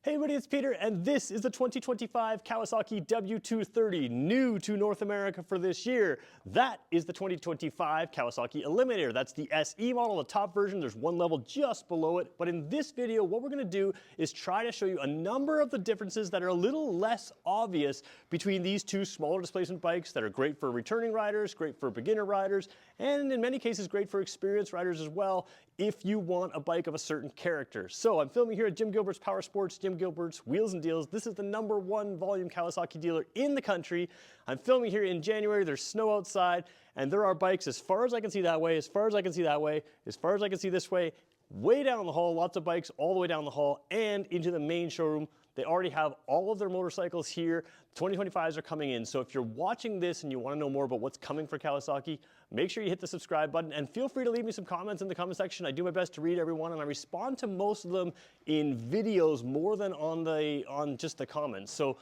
Hey everybody, it's Peter, and this is the 2025 Kawasaki W230, new to North America for this year. That is the 2025 Kawasaki Eliminator. That's the SE model, the top version. There's one level just below it. But in this video, what we're gonna do is try to show you a number of the differences that are a little less obvious between these two smaller displacement bikes that are great for returning riders, great for beginner riders, and in many cases great for experienced riders as well if you want a bike of a certain character. So I'm filming here at Jim Gilbert's Power Sports, Jim Gilbert's Wheels and Deals. This is the #1 volume Kawasaki dealer in the country. I'm filming here in January. There's snow outside, and there are bikes as far as I can see that way, as far as I can see that way, as far as I can see this way, way down the hall, lots of bikes all the way down the hall and into the main showroom. They already have all of their motorcycles here. 2025s are coming in. So if you're watching this and you want to know more about what's coming for Kawasaki, make sure you hit the subscribe button and feel free to leave me some comments in the comment section. I do my best to read everyone and I respond to most of them in videos more than on just the comments. So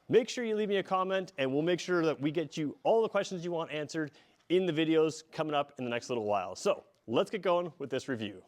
make sure you leave me a comment and we'll make sure that we get you all the questions you want answered in the videos coming up in the next little while. So let's get going with this review.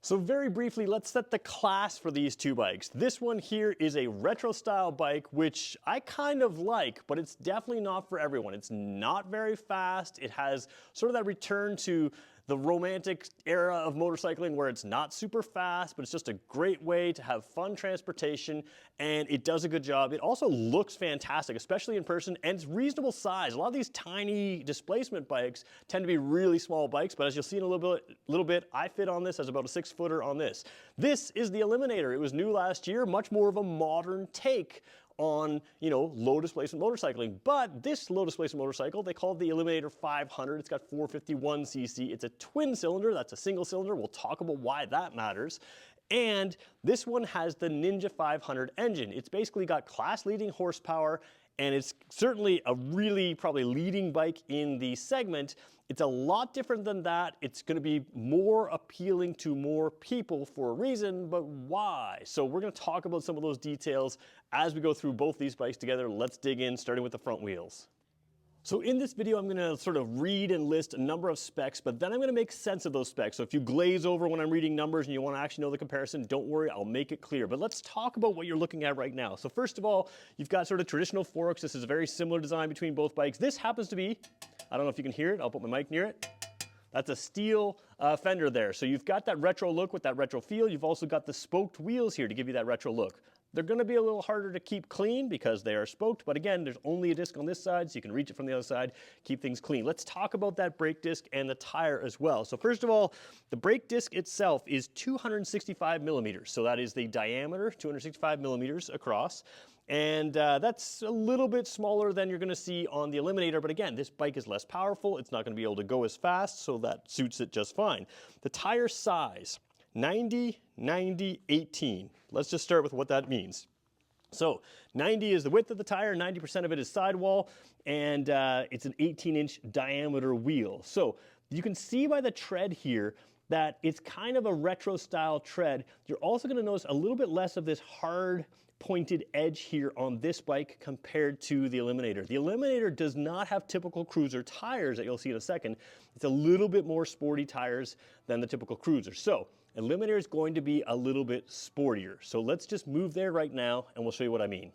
So very briefly, let's set the class for these two bikes. This one here is a retro style bike, which I kind of like, but it's definitely not for everyone. It's not very fast. It has sort of that return to the romantic era of motorcycling where it's not super fast, but it's just a great way to have fun transportation, and it does a good job. It also looks fantastic, especially in person, and it's reasonable size. A lot of these tiny displacement bikes tend to be really small bikes, but as you'll see in a little bit, I fit on this as about a 6-footer on this. This is the Eliminator. It was new last year, much more of a modern take on, low displacement motorcycling. But this low displacement motorcycle, they call it the Eliminator 500. It's got 451 cc. It's a twin cylinder. That's a single cylinder. We'll talk about why that matters. And this one has the Ninja 500 engine. It's basically got class leading horsepower, and it's certainly a really probably leading bike in the segment. It's a lot different than that. It's going to be more appealing to more people for a reason, but why? So we're going to talk about some of those details as we go through both these bikes together. Let's dig in, starting with the front wheels. So in this video, I'm going to sort of read and list a number of specs, but then I'm going to make sense of those specs. So if you glaze over when I'm reading numbers and you want to actually know the comparison, don't worry, I'll make it clear. But let's talk about what you're looking at right now. So first of all, you've got sort of traditional forks. This is a very similar design between both bikes. This happens to be, I don't know if you can hear it, I'll put my mic near it. That's a steel fender there. So you've got that retro look with that retro feel. You've also got the spoked wheels here to give you that retro look. They're going to be a little harder to keep clean because they are spoked, but again, there's only a disc on this side, so you can reach it from the other side, keep things clean. Let's talk about that brake disc and the tire as well. So first of all, the brake disc itself is 265 millimeters. So that is the diameter, 265 millimeters across. And that's a little bit smaller than you're going to see on the Eliminator, but again, this bike is less powerful. It's not going to be able to go as fast, so that suits it just fine. The tire size, 90, 90, 18. Let's just start with what that means. So 90 is the width of the tire, 90% of it is sidewall, and it's an 18-inch diameter wheel. So you can see by the tread here that it's kind of a retro style tread. You're also going to notice a little bit less of this hard pointed edge here on this bike compared to the Eliminator. The Eliminator does not have typical cruiser tires that you'll see in a second. It's a little bit more sporty tires than the typical cruiser. So Eliminator is going to be a little bit sportier. So let's just move there right now and we'll show you what I mean.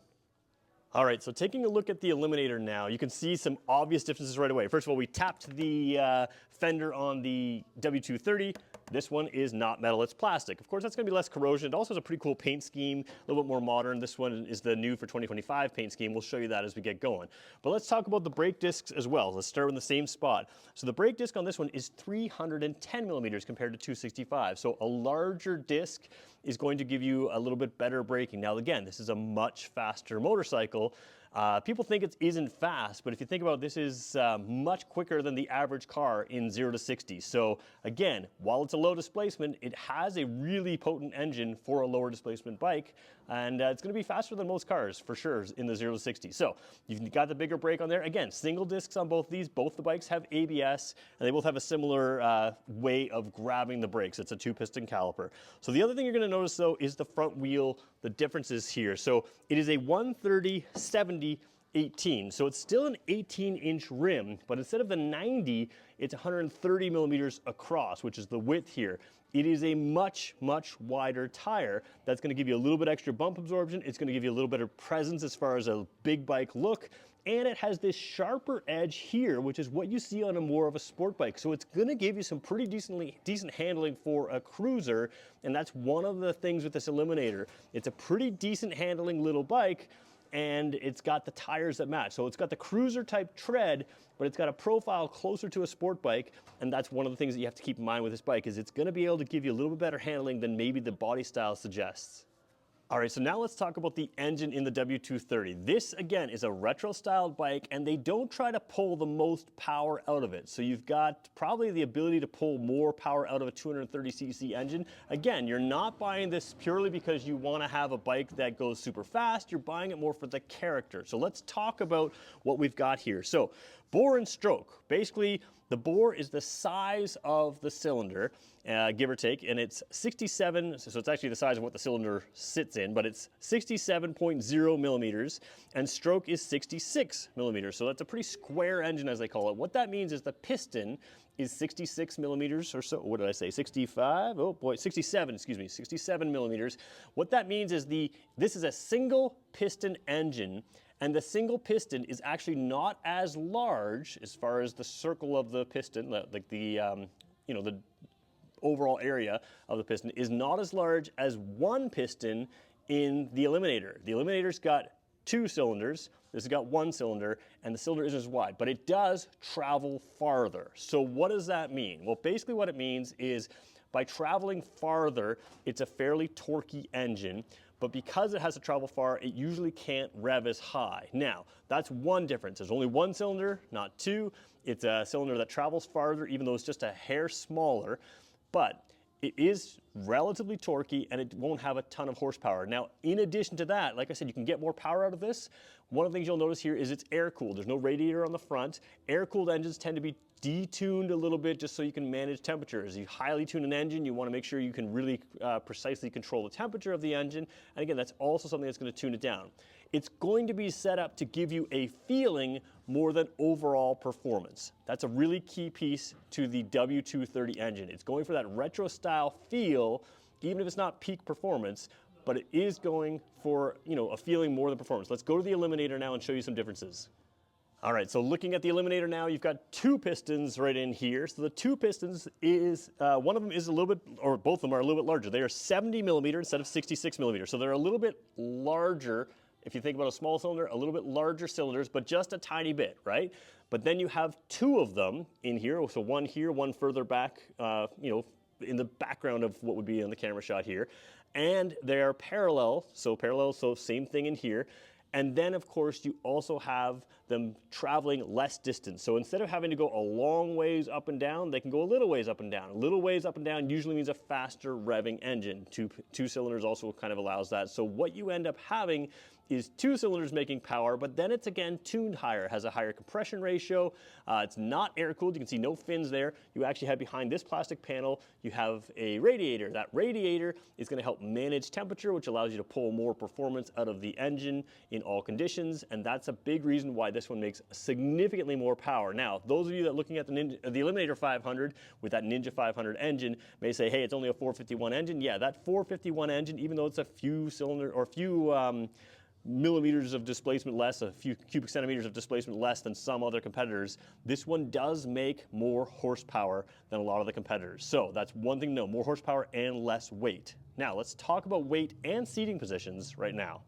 All right, so taking a look at the Eliminator now, you can see some obvious differences right away. First of all, we tapped the fender on the W230. This one is not metal, it's plastic. Of course, that's gonna be less corrosion. It also has a pretty cool paint scheme, a little bit more modern. This one is the new for 2025 paint scheme. We'll show you that as we get going. But let's talk about the brake discs as well. Let's start in the same spot. So the brake disc on this one is 310 millimeters compared to 265. So a larger disc is going to give you a little bit better braking. Now again, this is a much faster motorcycle. People think it isn't fast, but if you think about it, this is much quicker than the average car in 0 to 60. So again, while it's a low displacement, it has a really potent engine for a lower displacement bike, and it's going to be faster than most cars for sure in the 0 to 60. So you've got the bigger brake on there. Again, single discs on both these. Both the bikes have ABS, and they both have a similar way of grabbing the brakes. It's a 2-piston caliper. So the other thing you're going to notice though is the front wheel, the differences here. So it is a 130/70 18. So it's still an 18-inch rim, but instead of the 90, it's 130 millimeters across, which is the width here. It is a much, much wider tire that's going to give you a little bit extra bump absorption. It's going to give you a little better presence as far as a big bike look. And it has this sharper edge here, which is what you see on a more of a sport bike. So it's going to give you some pretty decent handling for a cruiser. And that's one of the things with this Eliminator. It's a pretty decent handling little bike, and it's got the tires that match. So it's got the cruiser type tread, but it's got a profile closer to a sport bike, and that's one of the things that you have to keep in mind with this bike, is it's gonna be able to give you a little bit better handling than maybe the body style suggests. All right, so now let's talk about the engine in the W230. This, again, is a retro-styled bike, and they don't try to pull the most power out of it. So you've got probably the ability to pull more power out of a 230cc engine. Again, you're not buying this purely because you want to have a bike that goes super fast. You're buying it more for the character. So let's talk about what we've got here. So bore and stroke. Basically, the bore is the size of the cylinder, give or take, and it's 67, so it's actually the size of what the cylinder sits in, but it's 67.0 millimeters, and stroke is 66 millimeters, so that's a pretty square engine, as they call it. What that means is the piston is 66 millimeters or so. What did I say, 65? Oh boy, 67, excuse me, 67 millimeters. What that means is this is a single piston engine, and the single piston is actually not as large as far as the circle of the piston, like the overall area of the piston is not as large as one piston in the Eliminator. The Eliminator's got 2 cylinders, this has got 1 cylinder, and the cylinder isn't as wide, but it does travel farther. So what does that mean? Well, basically what it means is by traveling farther, it's a fairly torquey engine, but because it has to travel far, it usually can't rev as high. Now, that's one difference. There's only 1 cylinder, not 2. It's a cylinder that travels farther, even though it's just a hair smaller, but it is relatively torquey and it won't have a ton of horsepower. Now, in addition to that, like I said, you can get more power out of this. One of the things you'll notice here is it's air-cooled. There's no radiator on the front. Air-cooled engines tend to be detuned a little bit just so you can manage temperatures. You highly tune an engine, you want to make sure you can really precisely control the temperature of the engine. And again, that's also something that's going to tune it down. It's going to be set up to give you a feeling more than overall performance. That's a really key piece to the W230 engine. It's going for that retro style feel, even if it's not peak performance, but it is going for, a feeling more than performance. Let's go to the Eliminator now and show you some differences. All right, so looking at the Eliminator now, you've got 2 pistons right in here. So the 2 pistons is, one of them is a little bit, or both of them are a little bit larger. They are 70 millimeter instead of 66 millimeter. So they're a little bit larger. If you think about a small cylinder, a little bit larger cylinders, but just a tiny bit, right? But then you have 2 of them in here. So one here, one further back, in the background of what would be in the camera shot here. And they are parallel, so same thing in here. And then, of course, you also have them traveling less distance. So instead of having to go a long ways up and down, they can go a little ways up and down. A little ways up and down usually means a faster revving engine. Two cylinders also kind of allows that. So what you end up having is 2 cylinders making power, but then it's again tuned higher. It has a higher compression ratio. It's not air-cooled. You can see no fins there. You actually have behind this plastic panel, you have a radiator. That radiator is going to help manage temperature, which allows you to pull more performance out of the engine in all conditions, and that's a big reason why this one makes significantly more power. Now, those of you that are looking at the Eliminator 500 with that Ninja 500 engine may say, hey, it's only a 451 engine. Yeah, that 451 engine, even though it's a few millimeters of displacement less, a few cubic centimeters of displacement less than some other competitors, this one does make more horsepower than a lot of the competitors. So that's one thing to know, more horsepower and less weight. Now let's talk about weight and seating positions right now.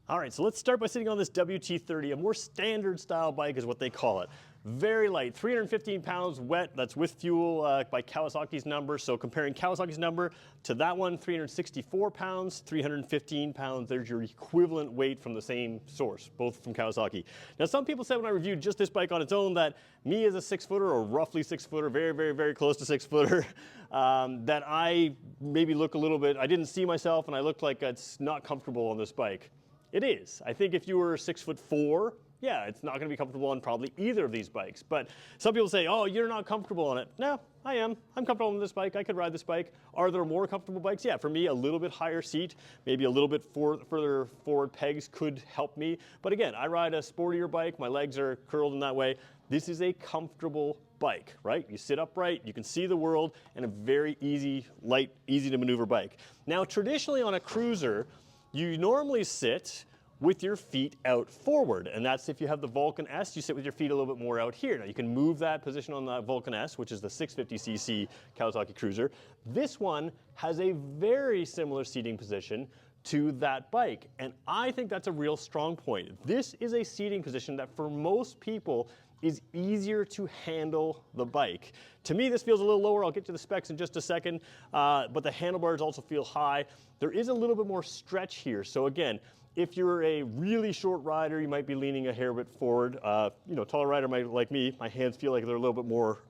All right, so let's start by sitting on this WT30, a more standard style bike is what they call it. Very light, 315 pounds wet, that's with fuel by Kawasaki's number. So comparing Kawasaki's number to that one, 364 pounds, 315 pounds, there's your equivalent weight from the same source, both from Kawasaki. Now some people said when I reviewed just this bike on its own that me as a 6-footer, or roughly 6-footer, very, very, very close to 6-footer, that I maybe look a little bit, I didn't see myself and I looked like it's not comfortable on this bike. It is. I think if you were 6'4", yeah, it's not going to be comfortable on probably either of these bikes. But some people say, oh, you're not comfortable on it. No, I am. I'm comfortable with this bike. I could ride this bike. Are there more comfortable bikes? Yeah, for me, a little bit higher seat, maybe a little bit further forward pegs could help me. But again, I ride a sportier bike. My legs are curled in that way. This is a comfortable bike, right? You sit upright, you can see the world, and a very easy, light, easy to maneuver bike. Now, traditionally on a cruiser, you normally sit with your feet out forward, and that's if you have the Vulcan S, you sit with your feet a little bit more out here. Now you can move that position on the Vulcan S, which is the 650cc Kawasaki Cruiser. This one has a very similar seating position to that bike, and I think that's a real strong point. This is a seating position that for most people is easier to handle the bike. To me, this feels a little lower. I'll get to the specs in just a second, but the handlebars also feel high. There is a little bit more stretch here. So again, if you're a really short rider, you might be leaning a hair bit forward. Taller rider might, like me, my hands feel like they're a little bit more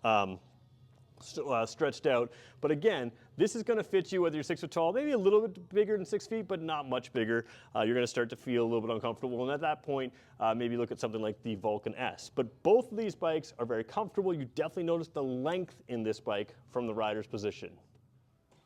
stretched out. But again, this is going to fit you whether you're 6 foot tall, maybe a little bit bigger than 6 feet, but not much bigger. You're going to start to feel a little bit uncomfortable. And at that point, maybe look at something like the Vulcan S. But both of these bikes are very comfortable. You definitely notice the length in this bike from the rider's position.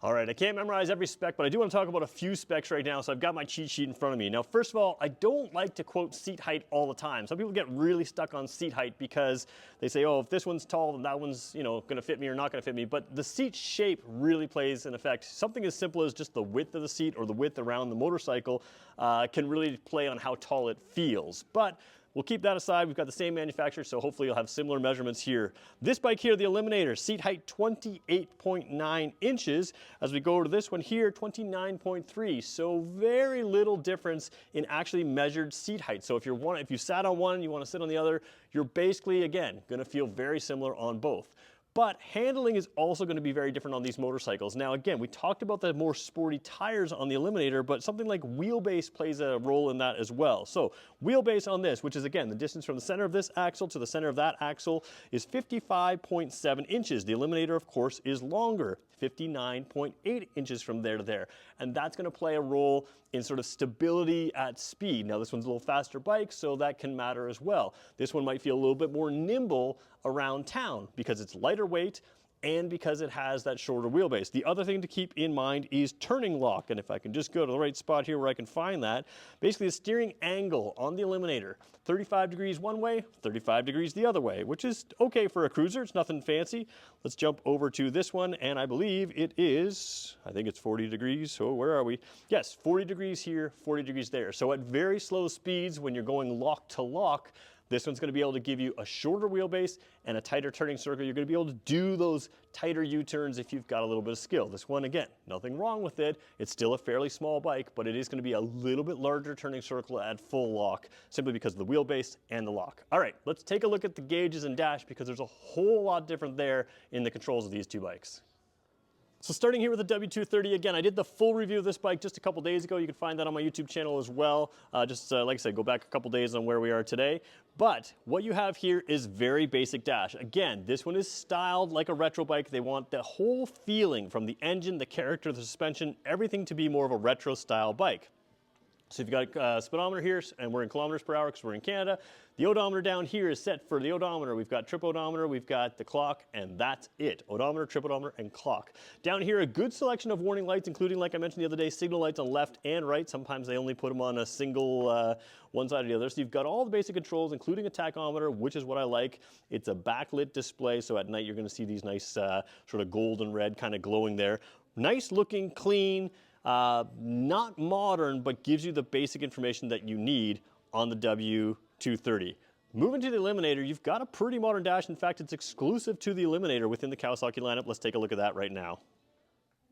All right, I can't memorize every spec, but I do want to talk about a few specs right now, so I've got my cheat sheet in front of me. Now, first of all, I don't like to quote seat height all the time. Some people get really stuck on seat height because they say, oh, if this one's tall, then that one's going to fit me or not going to fit me. But the seat shape really plays an effect. Something as simple as just the width of the seat or the width around the motorcycle can really play on how tall it feels. But we'll keep that aside. We've got the same manufacturer, so hopefully you'll have similar measurements here. This bike here, the Eliminator, seat height 28.9 inches. As we go to this one here, 29.3. So very little difference in actually measured seat height. So if you sat on one, you want to sit on the other, you're basically, again, going to feel very similar on both. But handling is also going to be very different on these motorcycles. Now again, we talked about the more sporty tires on the Eliminator, but something like wheelbase plays a role in that as well. So wheelbase on this, which is again, the distance from the center of this axle to the center of that axle, is 55.7 inches. The Eliminator, of course, is longer, 59.8 inches from there to there. And that's going to play a role in sort of stability at speed. Now this one's a little faster bike, so that can matter as well. This one might feel a little bit more nimble around town because it's lighter weight and because it has that shorter wheelbase. The other thing to keep in mind is turning lock, and if I can just go to the right spot here where I can find that, basically the steering angle on the Eliminator, 35 degrees one way, 35 degrees the other way, which is okay for a cruiser. It's nothing fancy. Let's jump over to this one, and I believe it is, I think it's 40 degrees, so where are we? Yes, 40 degrees here, 40 degrees there. So at very slow speeds, when you're going lock to lock, this one's going to be able to give you a shorter wheelbase and a tighter turning circle. You're going to be able to do those tighter U-turns if you've got a little bit of skill. This one, again, nothing wrong with it. It's still a fairly small bike, but it is going to be a little bit larger turning circle at full lock simply because of the wheelbase and the lock. All right, let's take a look at the gauges and dash because there's a whole lot different there in the controls of these two bikes. So starting here with the W230, again, I did the full review of this bike just a couple days ago. You can find that on my YouTube channel as well. Like I said, go back a couple days on where we are today. But what you have here is very basic dash. Again, this one is styled like a retro bike. They want the whole feeling from the engine, the character, the suspension, everything to be more of a retro style bike. So you've got speedometer here, and we're in kilometers per hour because we're in Canada. The odometer down here is set for the odometer. We've got trip odometer, we've got the clock, and that's it. Odometer, trip odometer, and clock. Down here, a good selection of warning lights, including, like I mentioned the other day, signal lights on left and right. Sometimes they only put them on a single one side or the other. So you've got all the basic controls, including a tachometer, which is what I like. It's a backlit display, so at night you're going to see these nice sort of golden red kind of glowing there. Nice looking, clean. Not modern, but gives you the basic information that you need on the W230. Moving to the Eliminator, you've got a pretty modern dash. In fact, it's exclusive to the Eliminator within the Kawasaki lineup. Let's take a look at that right now.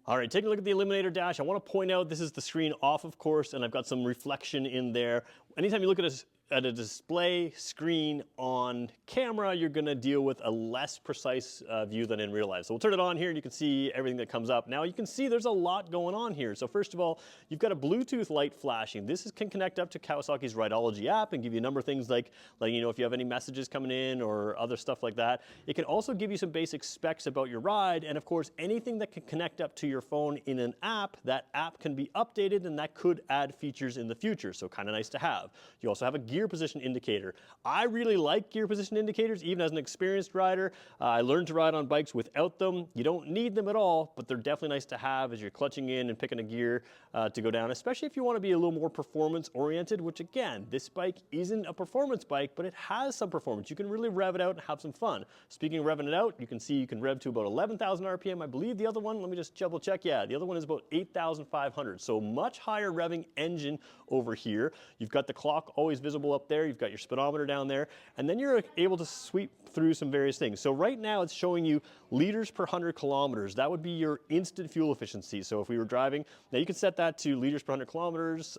All right, taking a look at the Eliminator dash, I want to point out this is the screen off, of course, and I've got some reflection in there. Anytime you look at a display screen on camera, you're going to deal with a less precise view than in real life. So we'll turn it on here and you can see everything that comes up. Now you can see there's a lot going on here. So first of all, you've got a Bluetooth light flashing. This can connect up to Kawasaki's Rideology app and give you a number of things like if you have any messages coming in or other stuff like that. It can also give you some basic specs about your ride, and of course anything that can connect up to your phone in an app, that app can be updated and that could add features in the future. So kind of nice to have. You also have a gear gear position indicator. I really like gear position indicators, even as an experienced rider. I learned to ride on bikes without them. You don't need them at all, but they're definitely nice to have as you're clutching in and picking a gear to go down, especially if you want to be a little more performance oriented, which again, this bike isn't a performance bike, but it has some performance. You can really rev it out and have some fun. Speaking of revving it out, you can see you can rev to about 11,000 RPM. I believe the other one, let me just double check. Yeah, the other one is about 8,500. So much higher revving engine over here. You've got the clock always visible up there. You've got your speedometer down there, and then you're able to sweep through some various things. So right now it's showing you liters per 100 kilometers. That would be your instant fuel efficiency. So if we were driving, now you can set that to liters per 100 kilometers,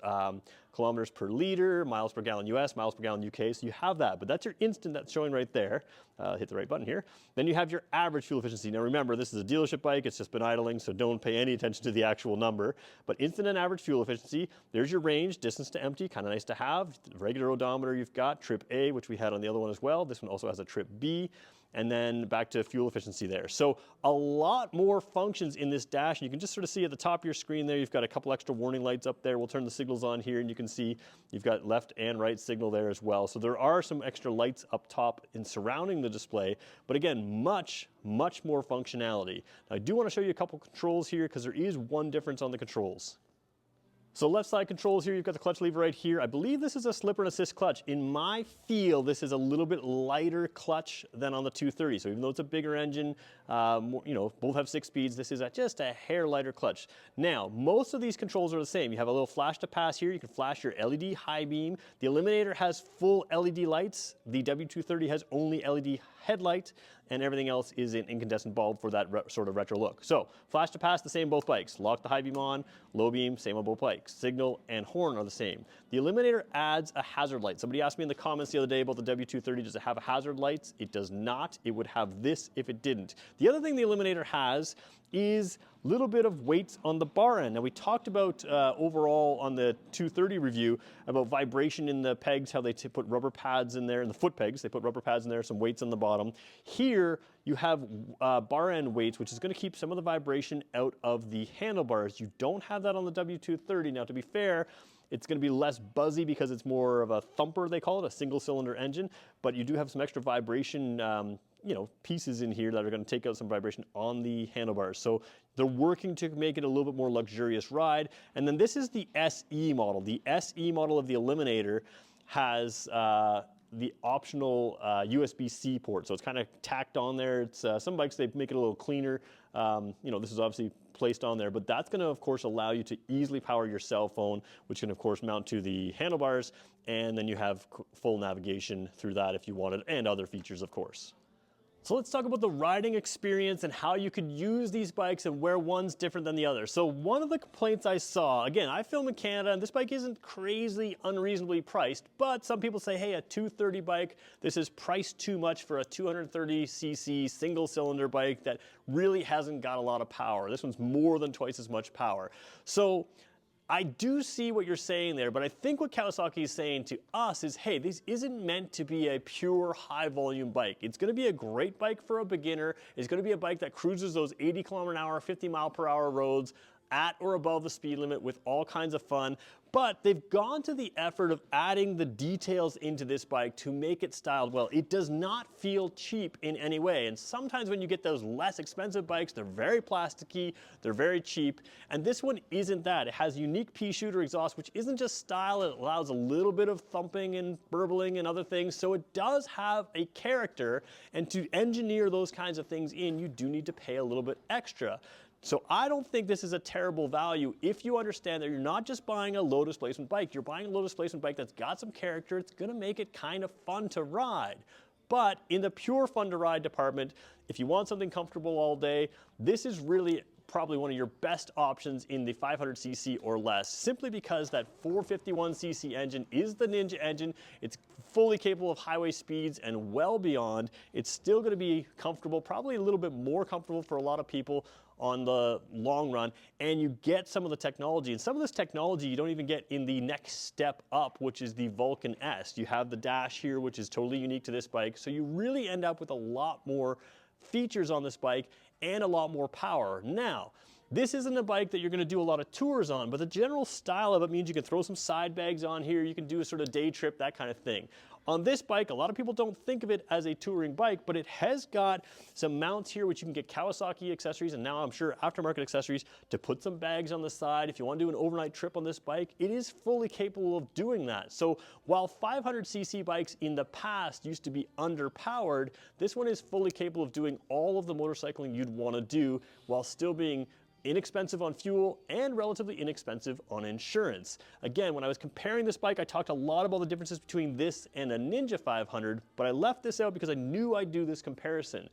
kilometers per liter, miles per gallon US, miles per gallon UK. So you have that, but that's your instant that's showing right there. Hit the right button here. Then you have your average fuel efficiency. Now remember, this is a dealership bike. It's just been idling, so don't pay any attention to the actual number. But instant and average fuel efficiency, there's your range, distance to empty, kind of nice to have. Regular odometer you've got, trip A, which we had on the other one as well. This one also has a trip B. And then back to fuel efficiency there. So a lot more functions in this dash. And you can just sort of see at the top of your screen there, you've got a couple extra warning lights up there. We'll turn the signals on here and you can see you've got left and right signal there as well. So there are some extra lights up top and surrounding the display. But again, much more functionality. Now I do want to show you a couple controls here because there is one difference on the controls. So left side controls here, you've got the clutch lever right here. I believe this is a slipper and assist clutch. In my feel, this is a little bit lighter clutch than on the 230. So even though it's a bigger engine, both have 6 speeds, this is just a hair lighter clutch. Now, most of these controls are the same. You have a little flash to pass here. You can flash your LED high beam. The Eliminator has full LED lights. The W230 has only LED headlight, and everything else is an incandescent bulb for that sort of retro look. So flash to pass, the same both bikes. Lock the high beam on, low beam, same on both bikes. Signal and horn are the same. The Eliminator adds a hazard light. Somebody asked me in the comments the other day about the W230, does it have a hazard lights? It does not. It would have this if it didn't. The other thing the Eliminator has is a little bit of weights on the bar end. Now we talked about overall on the 230 review about vibration in the pegs, how they put rubber pads in there, in the foot pegs, they put rubber pads in there, some weights on the bottom. Here you have bar end weights, which is going to keep some of the vibration out of the handlebars. You don't have that on the W230. Now to be fair, it's going to be less buzzy because it's more of a thumper, they call it, a single cylinder engine, but you do have some extra vibration pieces in here that are going to take out some vibration on the handlebars. So they're working to make it a little bit more luxurious ride. And then this is the SE model. The SE model of the Eliminator has the optional USB-C port. So it's kind of tacked on there. It's some bikes, they make it a little cleaner. This is obviously placed on there, but that's going to, of course, allow you to easily power your cell phone, which can, of course, mount to the handlebars. And then you have full navigation through that if you wanted, and other features, of course. So let's talk about the riding experience and how you could use these bikes and where one's different than the other. So one of the complaints I saw, again, I film in Canada and this bike isn't crazy unreasonably priced, but some people say, hey, a 230 bike, this is priced too much for a 230cc single cylinder bike that really hasn't got a lot of power. This one's more than twice as much power. So I do see what you're saying there, but I think what Kawasaki is saying to us is, hey, this isn't meant to be a pure high volume bike. It's going to be a great bike for a beginner. It's going to be a bike that cruises those 80 kilometer an hour, 50 mile per hour roads at or above the speed limit with all kinds of fun. But they've gone to the effort of adding the details into this bike to make it styled well. It does not feel cheap in any way. And sometimes when you get those less expensive bikes, they're very plasticky, they're very cheap. And this one isn't that. It has unique pea shooter exhaust, which isn't just style. It allows a little bit of thumping and burbling and other things. So it does have a character. And to engineer those kinds of things in, you do need to pay a little bit extra. So I don't think this is a terrible value if you understand that you're not just buying a low displacement bike, you're buying a low displacement bike that's got some character, it's gonna make it kind of fun to ride. But in the pure fun to ride department, if you want something comfortable all day, this is really probably one of your best options in the 500cc or less, simply because that 451cc engine is the Ninja engine. It's fully capable of highway speeds and well beyond. It's still going to be comfortable, probably a little bit more comfortable for a lot of people on the long run, and you get some of the technology. And some of this technology you don't even get in the next step up, which is the Vulcan S. You have the dash here, which is totally unique to this bike, so you really end up with a lot more features on this bike and a lot more power. Now, This isn't a bike that you're gonna do a lot of tours on, but the general style of it means you can throw some side bags on here, you can do a sort of day trip, that kind of thing. On this bike, a lot of people don't think of it as a touring bike, but it has got some mounts here which you can get Kawasaki accessories, and now I'm sure aftermarket accessories to put some bags on the side. If you want to do an overnight trip on this bike, it is fully capable of doing that. So while 500cc bikes in the past used to be underpowered, this one is fully capable of doing all of the motorcycling you'd want to do while still being inexpensive on fuel and relatively inexpensive on insurance. Again, when I was comparing this bike, I talked a lot about the differences between this and a Ninja 500, but I left this out because I knew I'd do this comparison.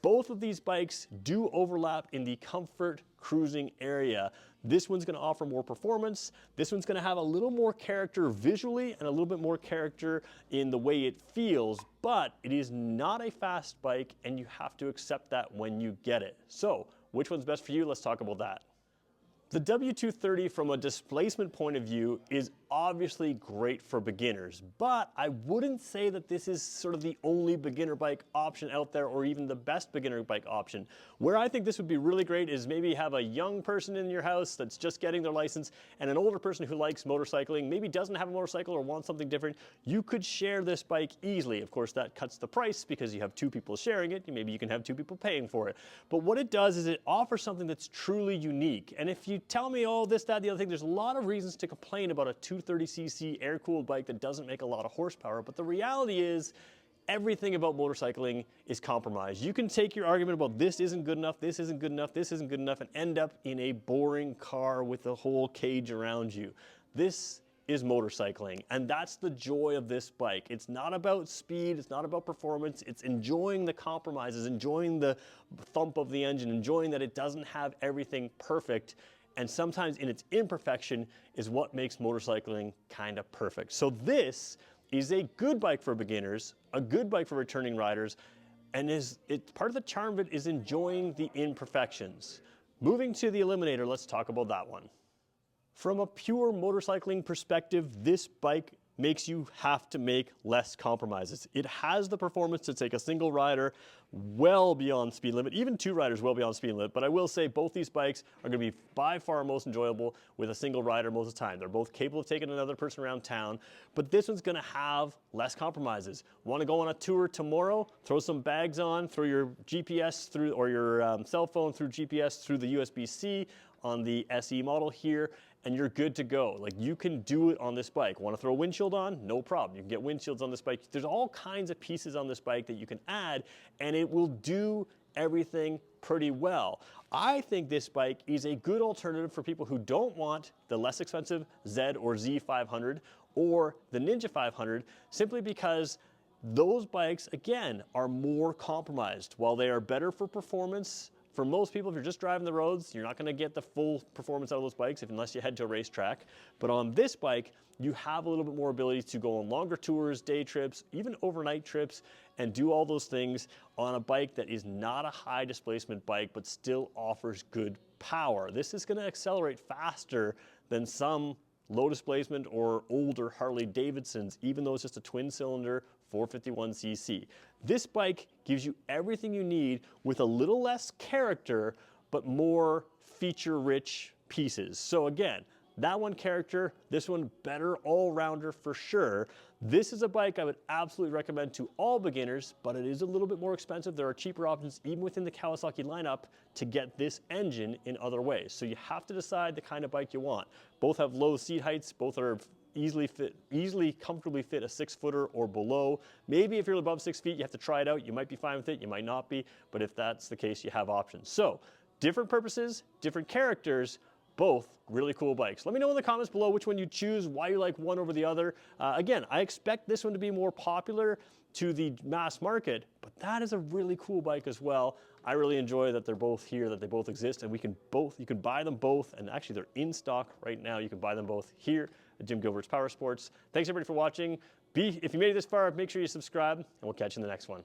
Both of these bikes do overlap in the comfort cruising area. This one's going to offer more performance. This one's going to have a little more character visually and a little bit more character in the way it feels, but it is not a fast bike and you have to accept that when you get it. So, which one's best for you? Let's talk about that. The W230 from a displacement point of view is obviously great for beginners, but I wouldn't say that this is sort of the only beginner bike option out there or even the best beginner bike option. Where I think this would be really great is maybe have a young person in your house that's just getting their license and an older person who likes motorcycling, maybe doesn't have a motorcycle or wants something different. You could share this bike easily. Of course, that cuts the price because you have two people sharing it. Maybe you can have two people paying for it. But what it does is it offers something that's truly unique. And if you tell me, oh, this, that, the other thing, there's a lot of reasons to complain about a 230cc air-cooled bike that doesn't make a lot of horsepower, but the reality is everything about motorcycling is compromised. You can take your argument about this isn't good enough, this isn't good enough, this isn't good enough, and end up in a boring car with a whole cage around you. This is motorcycling, and that's the joy of this bike. It's not about speed, it's not about performance, it's enjoying the compromises, enjoying the thump of the engine, enjoying that it doesn't have everything perfect, and sometimes in its imperfection is what makes motorcycling kind of perfect. So this is a good bike for beginners, a good bike for returning riders, and part of the charm of it is enjoying the imperfections. Moving to the Eliminator, let's talk about that one. From a pure motorcycling perspective, this bike makes you have to make less compromises. It has the performance to take a single rider well beyond speed limit, even two riders well beyond speed limit, but I will say both these bikes are going to be by far most enjoyable with a single rider most of the time. They're both capable of taking another person around town, but this one's going to have less compromises. Want to go on a tour tomorrow? Throw some bags on, throw your GPS through, or your cell phone through GPS through the USB-C on the SE model here, and you're good to go. Like, you can do it on this bike. Want to throw a windshield on? No problem. You can get windshields on this bike. There's all kinds of pieces on this bike that you can add, and it will do everything pretty well. I think this bike is a good alternative for people who don't want the less expensive Z or Z500 or the Ninja 500, simply because those bikes, again, are more compromised. While they are better for performance, for most people, if you're just driving the roads, you're not going to get the full performance out of those bikes unless you head to a racetrack. But on this bike, you have a little bit more ability to go on longer tours, day trips, even overnight trips, and do all those things on a bike that is not a high displacement bike, but still offers good power. This is going to accelerate faster than some low displacement or older Harley Davidsons, even though it's just a twin cylinder 451cc. This bike gives you everything you need with a little less character, but more feature-rich pieces. So again, that one character, this one better all-rounder for sure. This is a bike I would absolutely recommend to all beginners, but it is a little bit more expensive. There are cheaper options even within the Kawasaki lineup to get this engine in other ways. So you have to decide the kind of bike you want. Both have low seat heights, both are easily comfortably fit a 6-footer or below. Maybe if you're above 6 feet, you have to try it out. You might be fine with it, you might not be, but if that's the case, you have options. So different purposes, different characters, both really cool bikes. Let me know in the comments below which one you choose, why you like one over the other. Again, I expect this one to be more popular to the mass market, but that is a really cool bike as well. I really enjoy that they're both here, that they both exist, and you can buy them both, and actually they're in stock right now. You can buy them both here at Jim Gilbert's Power Sports. Thanks everybody for watching. If you made it this far, make sure you subscribe, and we'll catch you in the next one.